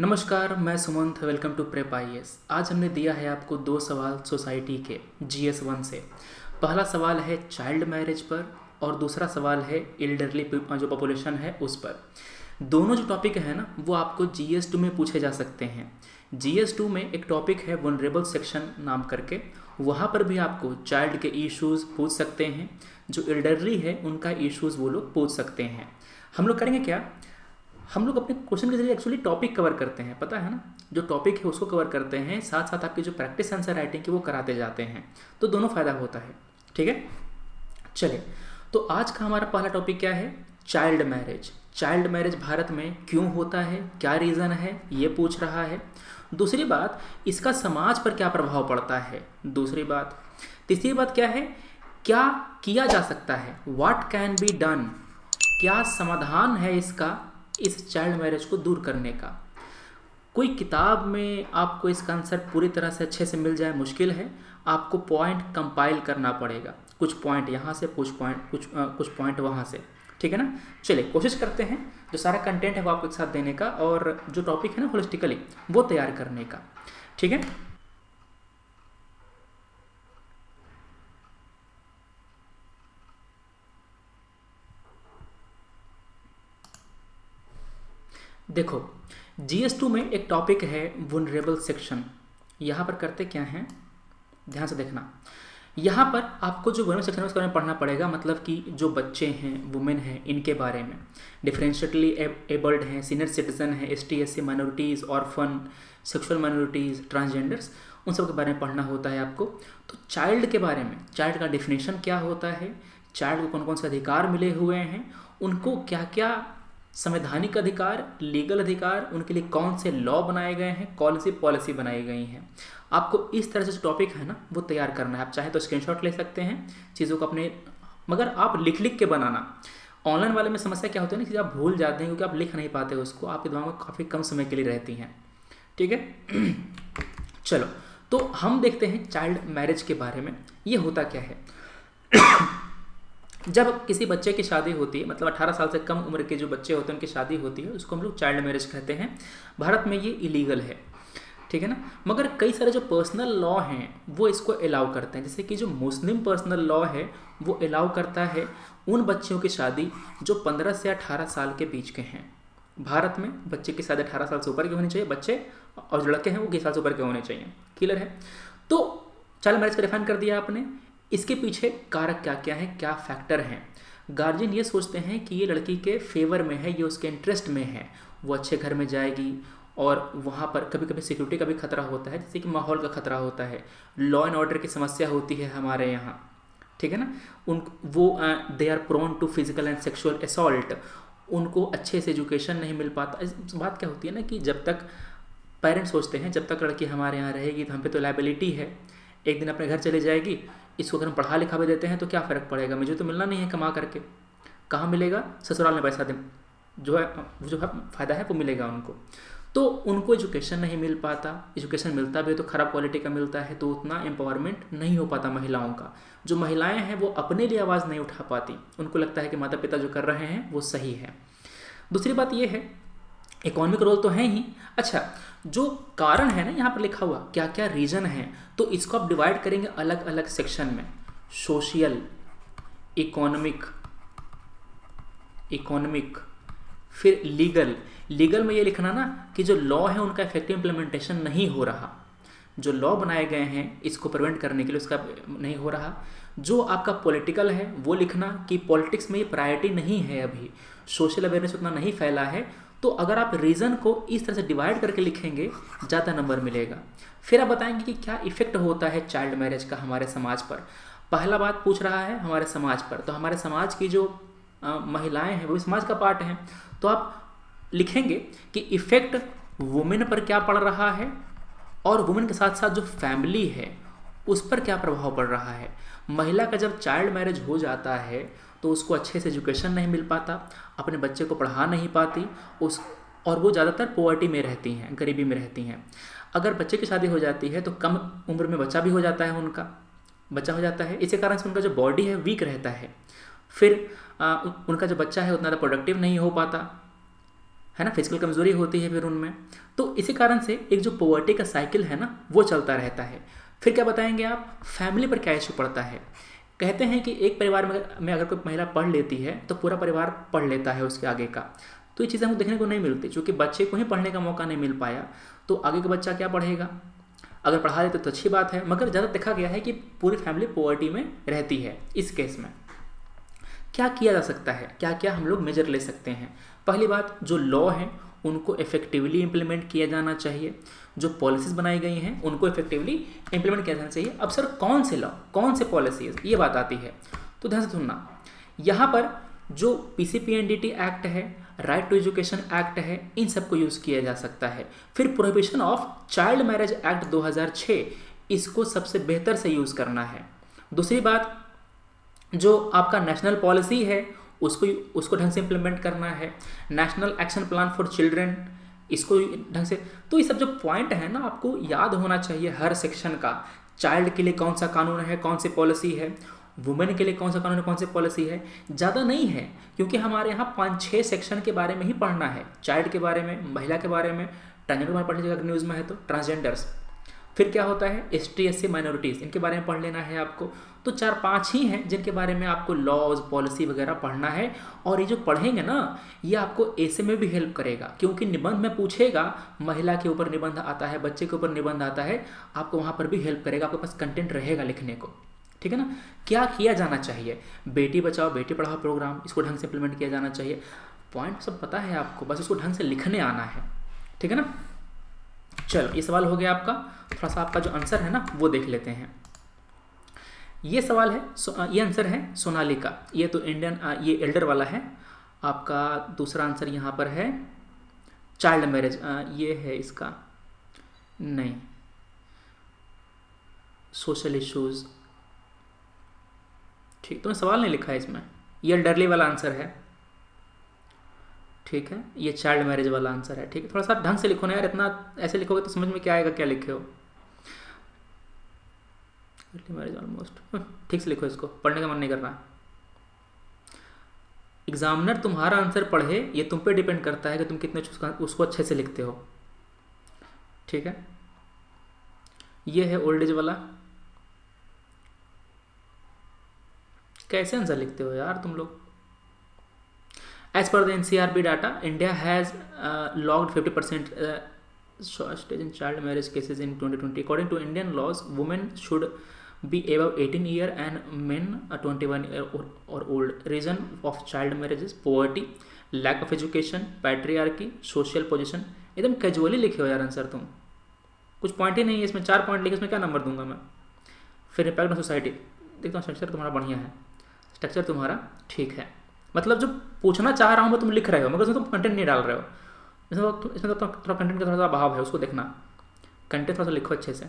नमस्कार, मैं Sumant. Welcome to prep IAS. आज हमने दिया है आपको 2 सवाल सोसाइटी के GS1 से। पहला सवाल है चाइल्ड मैरिज पर और दूसरा सवाल है एल्डरली जो पॉपुलेशन है उस पर। दोनों जो टॉपिक है ना वो आपको GS2 में पूछे जा सकते हैं। GS2 में एक टॉपिक है वनरेबल सेक्शन नाम करके, वहाँ पर भी आपको चाइल्ड के इश्यूज़ पूछ सकते हैं। जो एल्डरली है उनका इश्यूज़ वो लोग पूछ सकते हैं। हम लोग करेंगे क्या, हम लोग अपने क्वेश्चन के जरिए एक्चुअली टॉपिक कवर करते हैं, पता है ना। जो टॉपिक है उसको कवर करते हैं, साथ साथ आपकी जो प्रैक्टिस आंसर राइटिंग की वो कराते जाते हैं, तो दोनों फ़ायदा होता है। ठीक है, चलिए। तो आज का हमारा पहला टॉपिक क्या है? Child marriage. Child marriage Bharat में क्यों होता है, क्या रीज़न है, ये पूछ रहा है। दूसरी बात, इसका समाज पर क्या प्रभाव पड़ता है। दूसरी बात, तीसरी बात क्या है, क्या किया जा सकता है, व्हाट कैन बी डन, क्या समाधान है इसका, इस चाइल्ड मैरिज को दूर करने का। कोई किताब में आपको इसका आंसर पूरी तरह से अच्छे से मिल जाए मुश्किल है, आपको पॉइंट कंपाइल करना पड़ेगा। कुछ पॉइंट यहाँ से, कुछ पॉइंट वहाँ से। ठीक है ना। चलिए कोशिश करते हैं जो सारा कंटेंट है वो आपको एक साथ देने का, और जो टॉपिक है ना होलिस्टिकली वो तैयार करने का। ठीक है। देखो, GS2 में एक टॉपिक है वनरेबल सेक्शन। यहाँ पर करते क्या हैं, ध्यान से देखना। यहाँ पर आपको जो वनरेबल सेक्शन है उसके बारे में पढ़ना पड़ेगा, मतलब कि जो बच्चे हैं, वुमेन हैं, इनके बारे में। डिफरेंशियली एबल्ड हैं, सीनियर सिटीजन हैं, ST SC minorities, orphan, sexual minorities, transgenders, उन सब के बारे में पढ़ना होता है आपको। तो चाइल्ड के बारे में, चाइल्ड का डिफिनेशन क्या होता है, चाइल्ड को कौन कौन से अधिकार मिले हुए हैं, उनको क्या क्या संवैधानिक अधिकार, लीगल अधिकार, उनके लिए कौन से लॉ बनाए गए हैं, कौन सी पॉलिसी बनाई गई हैं। आपको इस तरह से जो टॉपिक है ना वो तैयार करना है। आप चाहे तो स्क्रीनशॉट ले सकते हैं चीज़ों को अपने, मगर आप लिख लिख के बनाना। ऑनलाइन वाले में समस्या क्या होती है ना कि आप भूल जाते हैं, क्योंकि आप लिख नहीं पाते उसको, आपके दिमाग में काफ़ी कम समय के लिए रहती हैं। ठीक है। चलो, तो हम देखते हैं चाइल्ड मैरिज के बारे में। ये होता क्या है जब किसी बच्चे की शादी होती है, मतलब 18 साल से कम उम्र के जो बच्चे होते हैं उनकी शादी होती है, उसको हम लोग चाइल्ड मैरिज कहते हैं। भारत में ये इलीगल है, ठीक है ना। मगर कई सारे जो पर्सनल लॉ हैं वो इसको अलाउ करते हैं। जैसे कि जो मुस्लिम पर्सनल लॉ है वो अलाउ करता है उन बच्चों की शादी जो 15 से 18 साल के बीच के हैं। भारत में बच्चे की शादी 18 साल से ऊपर की होनी चाहिए, बच्चे और जो लड़के हैं वो 20 साल से ऊपर के होने चाहिए। क्लियर है। तो चाइल्ड मैरिज का डिफाइन कर दिया आपने। इसके पीछे कारक क्या क्या है, क्या फैक्टर हैं। गार्जियन ये सोचते हैं कि ये लड़की के फेवर में है, ये उसके इंटरेस्ट में है, वो अच्छे घर में जाएगी, और वहाँ पर कभी कभी सिक्योरिटी का भी खतरा होता है, जैसे कि माहौल का खतरा होता है, लॉ एंड ऑर्डर की समस्या होती है हमारे यहाँ। ठीक है ना। They are prone to physical and sexual assault, उनको अच्छे से एजुकेशन नहीं मिल पाता। बात क्या होती है ना कि जब तक पेरेंट्स सोचते हैं जब तक लड़की हमारे यहाँ रहेगी तो हम पे तो लाइबिलिटी है, एक दिन अपने घर चले जाएगी, इसको अगर हम पढ़ा लिखा भी देते हैं तो क्या फ़र्क पड़ेगा, मुझे तो मिलना नहीं है कमा करके, कहाँ मिलेगा, ससुराल में पैसा दे, जो है फ़ायदा है वो मिलेगा उनको। तो उनको एजुकेशन नहीं मिल पाता, एजुकेशन मिलता भी है तो ख़राब क्वालिटी का मिलता है, तो उतना एम्पावरमेंट नहीं हो पाता महिलाओं का। जो महिलाएं हैं वो अपने लिए आवाज़ नहीं उठा पाती, उनको लगता है कि माता पिता जो कर रहे हैं वो सही है। दूसरी बात ये है, इकोनॉमिक रोल तो है ही। अच्छा, जो कारण है ना यहाँ पर लिखा हुआ क्या क्या रीजन है, तो इसको आप डिवाइड करेंगे अलग अलग सेक्शन में। सोशल, इकोनॉमिक, फिर लीगल। लीगल में ये लिखना ना कि जो लॉ है उनका इफेक्टिव इम्प्लीमेंटेशन नहीं हो रहा, जो लॉ बनाए गए हैं इसको प्रिवेंट करने के लिए उसका नहीं हो रहा। जो आपका पॉलिटिकल है वो लिखना कि पॉलिटिक्स में ये प्रायोरिटी नहीं है, अभी सोशल अवेयरनेस उतना नहीं फैला है। तो अगर आप रीज़न को इस तरह से डिवाइड करके लिखेंगे ज़्यादा नंबर मिलेगा। फिर आप बताएंगे कि क्या इफेक्ट होता है चाइल्ड मैरिज का हमारे समाज पर। पहला बात पूछ रहा है हमारे समाज पर, तो हमारे समाज की जो महिलाएं हैं वो भी समाज का पार्ट हैं। तो आप लिखेंगे कि इफ़ेक्ट वुमेन पर क्या पड़ रहा है, और वुमेन के साथ साथ जो फैमिली है उस पर क्या प्रभाव पड़ रहा है। महिला का जब चाइल्ड मैरिज हो जाता है तो उसको अच्छे से एजुकेशन नहीं मिल पाता, अपने बच्चे को पढ़ा नहीं पाती, और वो ज़्यादातर पॉवर्टी में रहती हैं, गरीबी में रहती हैं। अगर बच्चे की शादी हो जाती है तो कम उम्र में बच्चा भी हो जाता है, उनका बच्चा हो जाता है, इसी कारण से उनका जो बॉडी है वीक रहता है। फिर उनका जो बच्चा है उतना प्रोडक्टिव नहीं हो पाता, है ना, फिजिकल कमजोरी होती है फिर उनमें। तो इसी कारण से एक जो पॉवर्टी का साइकिल है ना वो चलता रहता है। फिर क्या बताएंगे आप, फैमिली पर क्या इशू पड़ता है। कहते हैं कि एक परिवार में अगर कोई महिला पढ़ लेती है तो पूरा परिवार पढ़ लेता है उसके आगे का। तो ये चीज़ें हमको देखने को नहीं मिलती, क्योंकि बच्चे को ही पढ़ने का मौका नहीं मिल पाया तो आगे का बच्चा क्या पढ़ेगा। अगर पढ़ा देते तो अच्छी बात है, मगर ज़्यादा देखा गया है कि पूरी फैमिली पॉवर्टी में रहती है। इस केस में क्या किया जा सकता है, क्या क्या हम लोग मेजर ले सकते हैं। पहली बात, जो लॉ हैं उनको इफेक्टिवली इम्प्लीमेंट किया जाना चाहिए। जो पॉलिसीज़ बनाई गई हैं उनको इफेक्टिवली इम्प्लीमेंट किया जाना चाहिए। अब सर कौन से लॉ, कौन से पॉलिसीज़, ये बात आती है। तो ध्यान से सुनना, यहाँ पर जो PCPNDT एक्ट है, राइट टू एजुकेशन एक्ट है, इन सबको यूज़ किया जा सकता है। फिर prohibition of child marriage act 2006, इसको सबसे बेहतर से यूज़ करना है। दूसरी बात, जो आपका नेशनल पॉलिसी है उसको ढंग से इम्प्लीमेंट करना है। National action plan for children, इसको ढंग से। तो ये सब जो पॉइंट है ना आपको याद होना चाहिए हर सेक्शन का। चाइल्ड के लिए कौन सा कानून है, कौन सी पॉलिसी है, वुमेन के लिए कौन सा कानून है, कौन सी पॉलिसी है। ज़्यादा नहीं है, क्योंकि हमारे यहाँ 5-6 सेक्शन के बारे में ही पढ़ना है। चाइल्ड के बारे में, महिला के बारे में, ट्रांसजेंडर के बारे में पढ़ लीजिएगा न्यूज़ में है तो, ट्रांसजेंडर्स। फिर क्या होता है, ST/SC माइनॉरिटीज़, इनके बारे में पढ़ लेना है आपको। तो 4-5 ही हैं जिनके बारे में आपको लॉज, पॉलिसी वगैरह पढ़ना है। और ये जो पढ़ेंगे ना ये आपको ऐसे में भी हेल्प करेगा, क्योंकि निबंध में पूछेगा, महिला के ऊपर निबंध आता है, बच्चे के ऊपर निबंध आता है, आपको वहाँ पर भी हेल्प करेगा, आपके पास कंटेंट रहेगा लिखने को। ठीक है ना। क्या किया जाना चाहिए, बेटी बचाओ बेटी पढ़ाओ प्रोग्राम, इसको ढंग से इम्प्लीमेंट किया जाना चाहिए। पॉइंट सब पता है आपको, बस इसको ढंग से लिखने आना है। ठीक है ना। चलो ये सवाल हो गया आपका। थोड़ा सा आपका जो आंसर है ना वो देख लेते हैं। ये सवाल है, ये आंसर है सोनाली का। ये तो इंडियन, ये एल्डर वाला है आपका। दूसरा आंसर यहाँ पर है चाइल्ड मैरिज, ये है इसका, नहीं, सोशल इश्यूज। ठीक, तुमने सवाल नहीं लिखा है इसमें, ये एल्डरली वाला आंसर है। ठीक है, ये चाइल्ड मैरिज वाला आंसर है। ठीक है, थोड़ा सा ढंग से लिखो ना यार, इतना ऐसे लिखोगे तो समझ में क्या आएगा क्या लिखे हो। मैरिज ऑलमोस्ट, ठीक से लिखो, इसको पढ़ने का मन नहीं कर रहा। एग्जामिनर तुम्हारा आंसर पढ़े ये तुम पे डिपेंड करता है कि तुम कितने उसको अच्छे से लिखते हो। ठीक है, ये है ओल्ड एज वाला। कैसे आंसर लिखते हो यार तुम लोग। As per the NCRB data, India has logged 50% shortage in child marriage cases in 2020. According to Indian laws, women should be above 18 year and men 21 year or old. Reason of child marriage is poverty, lack of education, patriarchy, social position. एकदम casually लिखे हो यार answer तुम, कुछ point ही नहीं है इसमें। 4 point लिखे, इसमें क्या नंबर दूंगा मैं। फिर इम्पैक्ट ऑन सोसाइटी, देखता हूँ स्ट्रक्चर तुम्हारा बढ़िया है, स्ट्रक्चर तुम्हारा ठीक है। मतलब जो पूछना चाह रहा हूँ मैं तुम लिख रहे हो, मगर उसमें तुम कंटेंट नहीं डाल रहे हो। इसमें तो थोड़ा कंटेंट का थोड़ा सा अभाव है, उसको देखना। कंटेंट थोड़ा सा लिखो अच्छे से।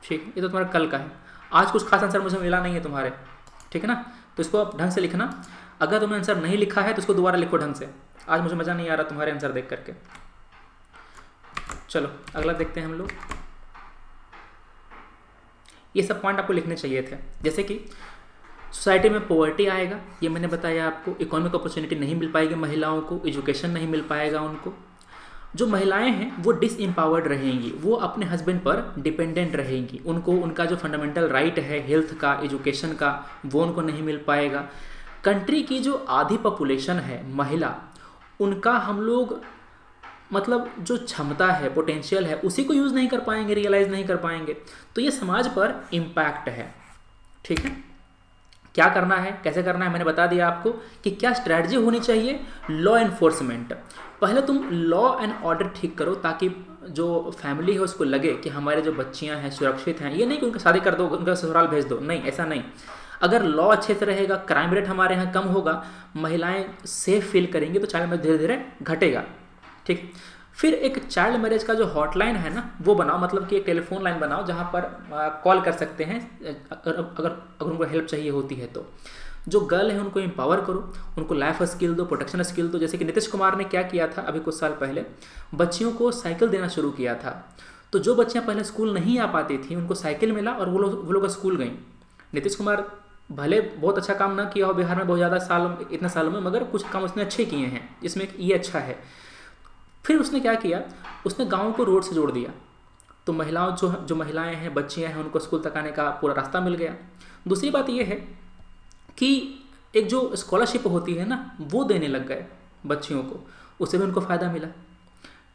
ठीक, ये तो तुम्हारा कल का है, आज कुछ खास आंसर मुझे मिला नहीं है तुम्हारे। ठीक है ना, तो इसको आप ढंग से लिखना। अगर तुमने आंसर नहीं लिखा है तो इसको दोबारा लिखो ढंग से। आज मुझे मज़ा नहीं आ रहा तुम्हारे आंसर देख करके। चलो अगला देखते हैं हम लोग। ये सब पॉइंट आपको लिखने चाहिए थे, जैसे कि सोसाइटी में पॉवर्टी आएगा, ये मैंने बताया आपको। इकोनॉमिक अपॉर्चुनिटी नहीं मिल पाएगी महिलाओं को, एजुकेशन नहीं मिल पाएगा उनको। जो महिलाएं हैं वो डिसएम्पावर्ड रहेंगी, वो अपने हस्बैंड पर डिपेंडेंट रहेंगी। उनको उनका जो फंडामेंटल राइट है हेल्थ का, एजुकेशन का, वो उनको नहीं मिल पाएगा। कंट्री की जो आधी पॉपुलेशन है महिला, उनका हम लोग मतलब जो क्षमता है, पोटेंशियल है, उसी को यूज़ नहीं कर पाएंगे, रियलाइज़ नहीं कर पाएंगे। तो ये समाज पर इम्पैक्ट है। ठीक है, क्या करना है, कैसे करना है, मैंने बता दिया आपको कि क्या स्ट्रैटेजी होनी चाहिए। लॉ एनफोर्समेंट, पहले तुम लॉ एंड ऑर्डर ठीक करो, ताकि जो फैमिली है उसको लगे कि हमारे जो बच्चियां हैं सुरक्षित हैं। ये नहीं कि उनका शादी कर दो, उनका ससुराल भेज दो, नहीं, ऐसा नहीं। अगर लॉ अच्छे से रहेगा, क्राइम रेट हमारे यहाँ कम होगा, महिलाएं सेफ फील करेंगी, तो चाइल्ड मैरिज धीरे धीरे घटेगा। ठीक, फिर एक चाइल्ड मैरिज का जो हॉटलाइन है ना वो बनाओ, मतलब कि एक टेलीफोन लाइन बनाओ जहाँ पर कॉल कर सकते हैं अगर उनको हेल्प चाहिए होती है। तो जो गर्ल है उनको एम्पावर करो, उनको लाइफ स्किल दो, प्रोटेक्शन स्किल दो। जैसे कि नीतीश कुमार ने क्या किया था अभी कुछ साल पहले, बच्चियों को साइकिल देना शुरू किया था। तो जो बच्चियां पहले स्कूल नहीं आ पाती थी उनको साइकिल मिला और वो लोग स्कूल गई। नीतीश कुमार भले बहुत अच्छा काम ना किया हो बिहार में बहुत ज़्यादा साल इतने सालों में, मगर कुछ काम उसने अच्छे किए हैं, इसमें ये अच्छा है। फिर उसने क्या किया, उसने गाँव को रोड से जोड़ दिया, तो महिलाओं जो महिलाएं हैं, बच्चियां हैं, उनको स्कूल तक आने का पूरा रास्ता मिल गया। दूसरी बात ये है कि एक जो स्कॉलरशिप होती है ना, वो देने लग गए बच्चियों को, उससे भी उनको फ़ायदा मिला।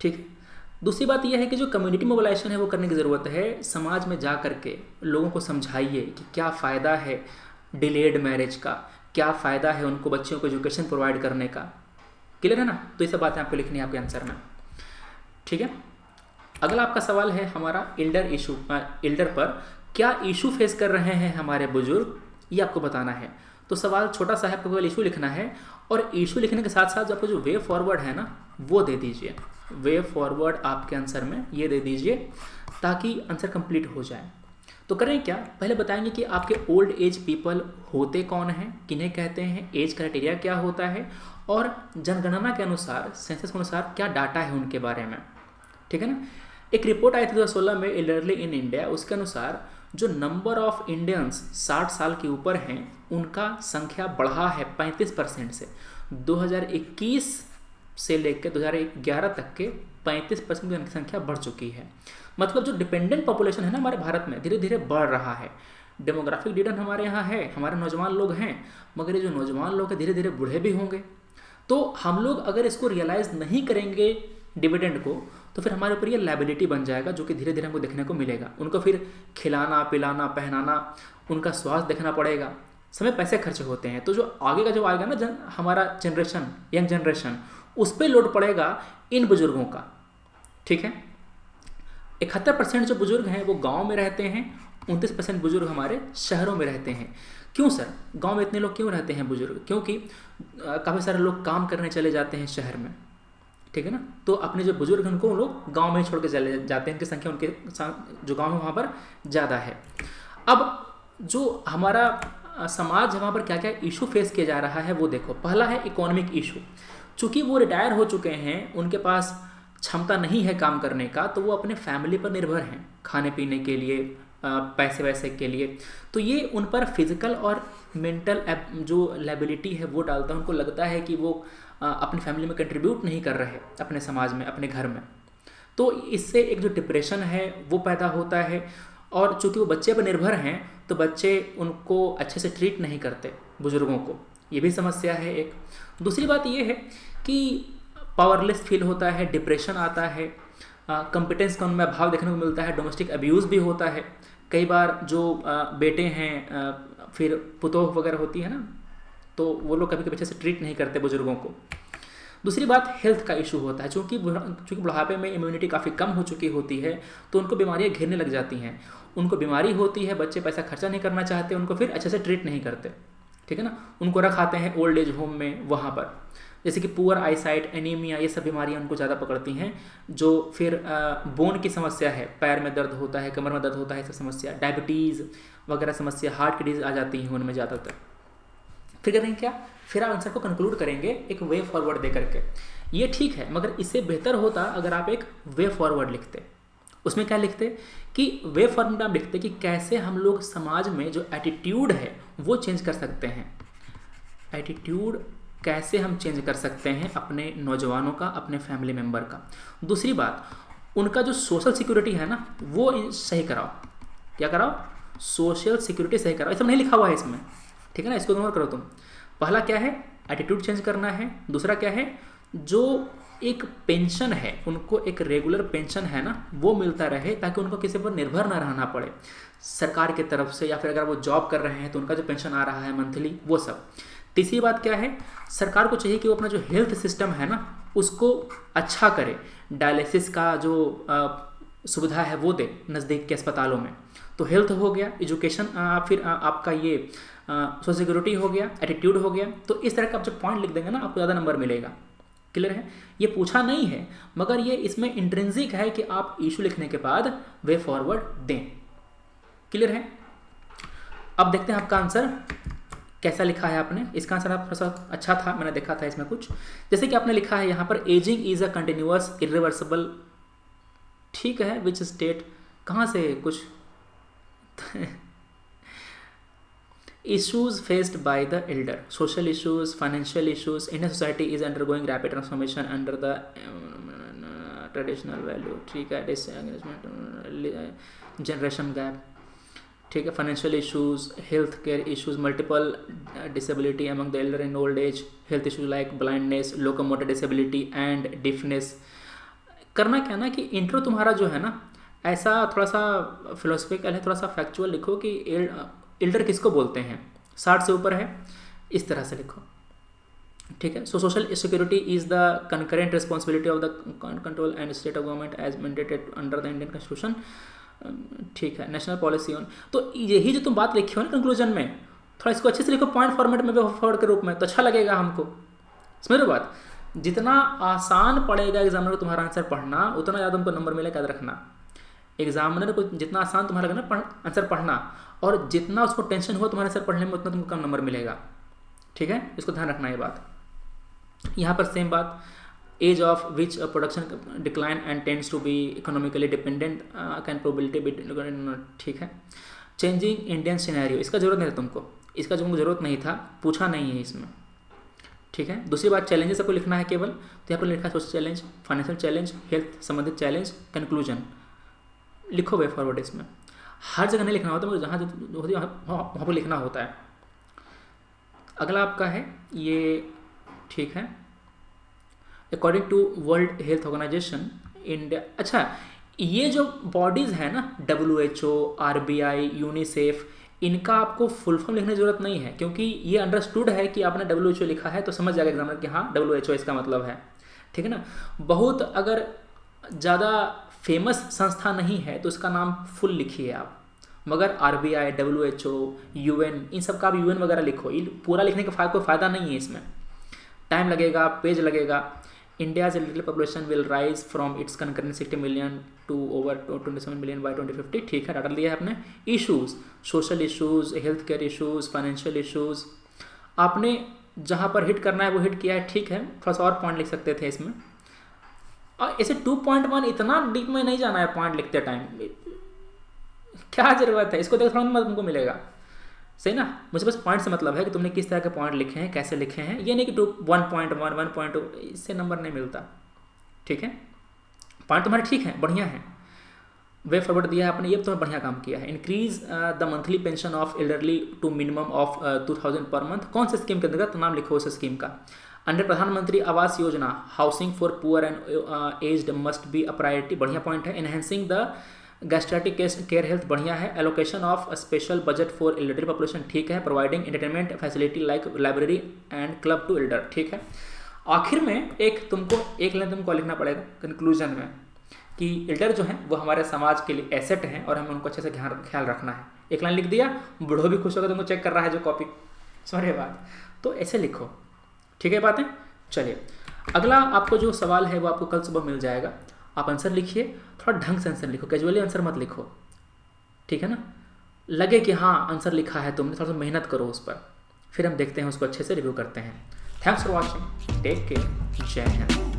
ठीक है। दूसरी बात यह है कि जो कम्युनिटी मोबिलाइजेशन है वो करने की ज़रूरत है। समाज में जा कर के लोगों को समझाइए कि क्या फ़ायदा है डिलेड मैरिज का, क्या फ़ायदा है उनको बच्चियों को एजुकेशन प्रोवाइड करने का। क्लियर है ना? तो ये सब बातें आपको लिखनी है आपके आंसर में। ठीक है। अगला आपका सवाल है हमारा एल्डर पर क्या इशू फेस कर रहे हैं हमारे बुजुर्ग, ये आपको बताना है। तो सवाल छोटा सा है, आपको केवल इशू लिखना है, और इशू लिखने के साथ साथ आपको जो वे फॉरवर्ड है ना वो दे दीजिए। वे फॉरवर्ड आपके आंसर में ये दे दीजिए ताकि आंसर कंप्लीट हो जाए। तो करें क्या, पहले बताएंगे कि आपके ओल्ड एज पीपल होते कौन हैं, किन्हें कहते हैं, एज क्राइटेरिया क्या होता है, और जनगणना के अनुसार, सेंसस के अनुसार क्या डाटा है उनके बारे में। ठीक है ना? एक रिपोर्ट आई थी 2016 में, एल्डरली इन इंडिया, उसके अनुसार जो नंबर ऑफ इंडियंस 60 साल के ऊपर हैं उनका संख्या बढ़ा है 35% से। 2021 से लेकर 2011 तक के 35% की संख्या बढ़ चुकी है। मतलब जो डिपेंडेंट पॉपुलेशन है ना हमारे भारत में धीरे धीरे बढ़ रहा है। डेमोग्राफिक डिडन हमारे यहाँ है, हमारे नौजवान लोग हैं, मगर ये जो नौजवान लोग हैं धीरे धीरे बूढ़े भी होंगे। तो हम लोग अगर इसको रियलाइज़ नहीं करेंगे डिविडेंड को, तो फिर हमारे ऊपर ये लायबिलिटी बन जाएगा, जो कि धीरे धीरे हमको देखने को मिलेगा। उनको फिर खिलाना पिलाना पहनाना, उनका स्वास्थ्य देखना पड़ेगा, समय पैसे खर्च होते हैं। तो जो आगे का जो आएगा ना हमारा जनरेशन, यंग जनरेशन, उस पर लोड पड़ेगा इन बुजुर्गों का। ठीक है। 71% जो बुजुर्ग हैं वो गाँव में रहते हैं, 29% बुजुर्ग हमारे शहरों में रहते हैं। क्यों सर, गाँव में इतने लोग क्यों रहते हैं बुजुर्ग? क्योंकि काफ़ी सारे लोग काम करने चले जाते हैं शहर में। ठीक है ना? तो अपने जो बुजुर्ग हैं उनको लोग गांव में ही छोड़ के चले जाते हैं, इनकी संख्या उनके जो गांव है वहाँ पर ज़्यादा है। अब जो हमारा समाज वहाँ पर क्या क्या इशू फेस किया जा रहा है वो देखो। पहला है इकोनॉमिक इशू। चूँकि वो रिटायर हो चुके हैं, उनके पास क्षमता नहीं है काम करने का, तो वो अपने फैमिली पर निर्भर हैं खाने पीने के लिए, पैसे वैसे के लिए। तो ये उन पर फिजिकल और मेंटल जो लायबिलिटी है वो डालता है। उनको लगता है कि वो अपनी फैमिली में कंट्रीब्यूट नहीं कर रहे, अपने समाज में, अपने घर में। तो इससे एक जो डिप्रेशन है वो पैदा होता है। और चूँकि वो बच्चे पर निर्भर हैं तो बच्चे उनको अच्छे से ट्रीट नहीं करते बुजुर्गों को, ये भी समस्या है एक। दूसरी बात ये है कि पावरलेस फील होता है, डिप्रेशन आता है, कॉम्पिटेंस का उनमें अभाव देखने को मिलता है, डोमेस्टिक अब्यूज़ भी होता है। कई बार जो बेटे हैं फिर पुतोह वगैरह होती है ना, तो वो लोग कभी कभी अच्छे से ट्रीट नहीं करते बुजुर्गों को। दूसरी बात हेल्थ का इशू होता है। चूँकि बुढ़ापे में इम्यूनिटी काफ़ी कम हो चुकी होती है तो उनको बीमारियाँ घेरने लग जाती हैं। उनको बीमारी होती है, बच्चे पैसा खर्चा नहीं करना चाहते, उनको फिर अच्छे से ट्रीट नहीं करते। ठीक है ना? उनको रखाते हैं ओल्ड एज होम में, वहाँ पर जैसे कि पुअर आईसाइट, एनीमिया, ये सब बीमारियाँ उनको ज़्यादा पकड़ती हैं। जो फिर बोन की समस्या है, पैर में दर्द होता है, कमर में दर्द होता है, ये सब समस्या, डायबिटीज़ वगैरह समस्या, हार्ट की डिजीज़ आ जाती हैं उनमें ज़्यादातर। फिर करेंगे क्या, फिर आप आंसर को कंक्लूड करेंगे एक वे फॉरवर्ड दे करके। ये ठीक है, मगर इससे बेहतर होता अगर आप एक वे फॉरवर्ड लिखते। उसमें क्या लिखते कि वे फॉरवर्ड में आप लिखते कि कैसे हम लोग समाज में जो एटीट्यूड है वो चेंज कर सकते हैं। एटीट्यूड कैसे हम चेंज कर सकते हैं अपने नौजवानों का, अपने फैमिली मेम्बर का। दूसरी बात, उनका जो सोशल सिक्योरिटी है ना वो सही कराओ। क्या कराओ? सोशल सिक्योरिटी सही कराओ। ये सब नहीं लिखा हुआ है इसमें, ठीक है ना? इसको इग्नोर करो तुम। पहला क्या है, एटीट्यूड चेंज करना है। दूसरा क्या है, जो एक पेंशन है, उनको एक रेगुलर पेंशन है ना वो मिलता रहे, ताकि उनको किसी पर निर्भर ना रहना पड़े सरकार की तरफ से, या फिर अगर वो जॉब कर रहे हैं तो उनका जो पेंशन आ रहा है मंथली, वो सब। तीसरी बात क्या है, सरकार को चाहिए कि वो अपना जो हेल्थ सिस्टम है ना उसको अच्छा करे, डायलिसिस का जो सुविधा है वो दे नज़दीक के अस्पतालों में। तो हेल्थ हो गया, एजुकेशन, फिर आपका ये सोशल सिक्योरिटी हो गया, एटीट्यूड हो गया। तो इस तरह का आप जब पॉइंट लिख देंगे ना आपको ज़्यादा नंबर मिलेगा। क्लियर है? ये पूछा नहीं है, मगर ये इसमें इंट्रिंसिक है कि आप इशू लिखने के बाद वे फॉरवर्ड दें। क्लियर है? अब देखते हैं आपका आंसर कैसा लिखा है आपने। इसका आंसर आप थोड़ा सा अच्छा था, मैंने देखा था इसमें कुछ। जैसे कि आपने लिखा है यहाँ पर, ageing is a continuous irreversible ठीक है, विच स्टेट, कहाँ से कुछ issues faced by the elder, social issues, financial issues. Indian society is undergoing rapid transformation under the traditional value, ठीक है, generation gap, ठीक है, financial issues, health care issues, multiple disability among the elder in old age, health issues like blindness, locomotor disability and deafness. करना क्या ना कि intro तुम्हारा जो है ना ऐसा थोड़ा सा फिलोसफिकल है, थोड़ा सा फैक्चुअल लिखो कि एल्डर किसको बोलते हैं, 60 से ऊपर है, इस तरह से लिखो, ठीक है। So social security is the concurrent responsibility of the control and state of government as mandated under the Indian constitution, ठीक है। नेशनल पॉलिसी ऑन, तो यही जो तुम बात लिखी हो ना कंक्लूजन में, थोड़ा इसको अच्छे से लिखो पॉइंट फॉर्मेट में, फॉरवर्ड के रूप में, तो अच्छा लगेगा हमको, समझ रहे हो बात। जितना आसान पड़ेगा एग्जामिनर को तुम्हारा आंसर पढ़ना, उतना ज़्यादा तुमको नंबर मिलेगा, याद रखना। एग्जामिनर को जितना आसान तुम्हारा लगना आंसर पढ़ना, और जितना उसको टेंशन हो तुम्हारे आंसर पढ़ने में, उतना तुमको कम नंबर मिलेगा, ठीक है। इसको ध्यान रखना ये बात। यहाँ पर सेम बात, age of which production decline and tends to be economically dependent can probability be, ठीक है। चेंजिंग इंडियन सिनेरियो, इसका जरूरत नहीं था तुमको, इसका तुमको जरूरत नहीं था, पूछा नहीं है इसमें, ठीक है। दूसरी बात, चैलेंजेस आपको लिखना है केवल, तो यहाँ पर लिखा है social challenge, financial challenge, health संबंधित चैलेंज, कंक्लूजन लिखो वे फॉरवर्ड। इसमें हर जगह नहीं लिखना होता, मगर जहाँ होती है वहाँ पर लिखना होता है। अगला आपका है ये, ठीक है, according to World Health Organization India, अच्छा ये जो बॉडीज़ है ना, WHO, RBI, यूनिसेफ, इनका आपको फुल फॉर्म लिखने की जरूरत नहीं है, क्योंकि ये अंडरस्टूड है कि आपने WHO लिखा है तो समझ जाएगा एग्जामिनर कि हाँ WHO इसका मतलब है, ठीक है ना। बहुत अगर ज़्यादा फेमस संस्था नहीं है तो इसका नाम फुल लिखिए आप, मगर RBI, WHO, UN, इन सब का आप UN वगैरह लिखो, पूरा लिखने का कोई फ़ायदा नहीं है, इसमें टाइम लगेगा, पेज लगेगा। India's elderly population will rise from its concurrent 60 million to over 27 million by 2050, ठीक है, डाटा लिया है आपने। Issues, social issues, health care issues, financial issues, आपने जहाँ पर हिट करना है वो हिट किया है, ठीक है। थोड़ा सा और पॉइंट लिख सकते थे इसमें, और ऐसे 2.1 इतना डीप में नहीं जाना है पॉइंट लिखते टाइम, क्या ज़रूरत है, इसको देख थोड़ा मत तुमको मिलेगा, सही ना। मुझे बस पॉइंट से मतलब है कि तुमने किस तरह के पॉइंट लिखे हैं, कैसे लिखे हैं, ये नहीं कि 1.1, 1.2, इससे नंबर नहीं मिलता, ठीक है। पॉइंट तुम्हारे ठीक है, बढ़िया है, वे फॉरवर्ड दिया है आपने, ये तुम्हें बढ़िया काम किया है। Increase the monthly pension of elderly to minimum of 2000 per month, कौन से स्कीम के अंतर्गत, नाम लिखो उस स्कीम का। अंडर प्रधानमंत्री Awas Yojana, housing for poor and aged must be a priority, बढ़िया पॉइंट है। एनहेंसिंग द गैस्ट्रेटिक केयर हेल्थ, बढ़िया है। Allocation of special budget for elderly population, ठीक है। Providing entertainment facility like library and club to Elder, ठीक है। आखिर में एक लाइन तुमको लिखना पड़ेगा कंक्लूजन में कि एल्डर जो है वो हमारे समाज के लिए एसेट हैं और हमें उनको अच्छे से ख्याल रखना है। एक लाइन लिख दिया, बूढ़ो भी खुश होकर तुमको चेक कर रहा है जो कॉपी, समझे बात, तो ऐसे लिखो, ठीक है बातें। चलिए अगला आपको जो सवाल है वो आपको कल सुबह मिल जाएगा, आप आंसर लिखिए, थोड़ा ढंग से आंसर लिखो, कैजुअली आंसर मत लिखो, ठीक है ना। लगे कि हाँ आंसर लिखा है तुमने, थोड़ा सा मेहनत करो उस पर, फिर हम देखते हैं उसको अच्छे से रिव्यू करते हैं। Thanks for watching, take care, जय हिंद।